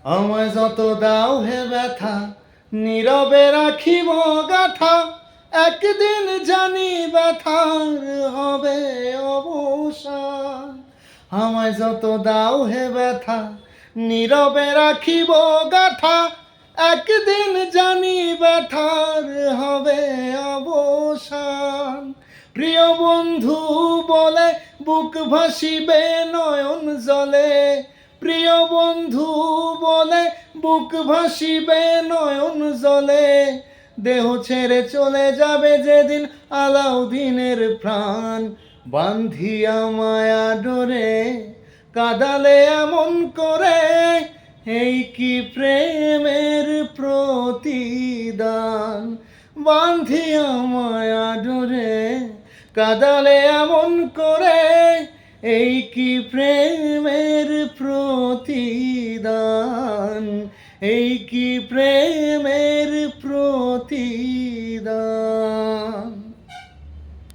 আমায় যত দাও হে ব্যথা, নীরবে রাখিব গাথা, একদিন জানি ব্যথার হবে অবসান। আমায় যত দাও হে ব্যথা, নীরবে রাখিব গাথা, একদিন জানি ব্যথার হবে অবসান। প্রিয় বন্ধু বলে বুক ভাসিবে নয়ন জলে, প্রিয় বন্ধু বলে বুক ভাসিবে নয়ন জলে, দেহ ছেড়ে চলে যাবে যেদিন আলাউদ্দিনের প্রাণ। বান্ধিয়া মায়া ডোরে কাদালে এমন করে, এই কি প্রেমের প্রতিদান। বান্ধিয়া মায়া ডোরে কাদালে এমন করে, এই কি প্রেমের প্রতিদান, এই কি প্রেমের প্রতিদান।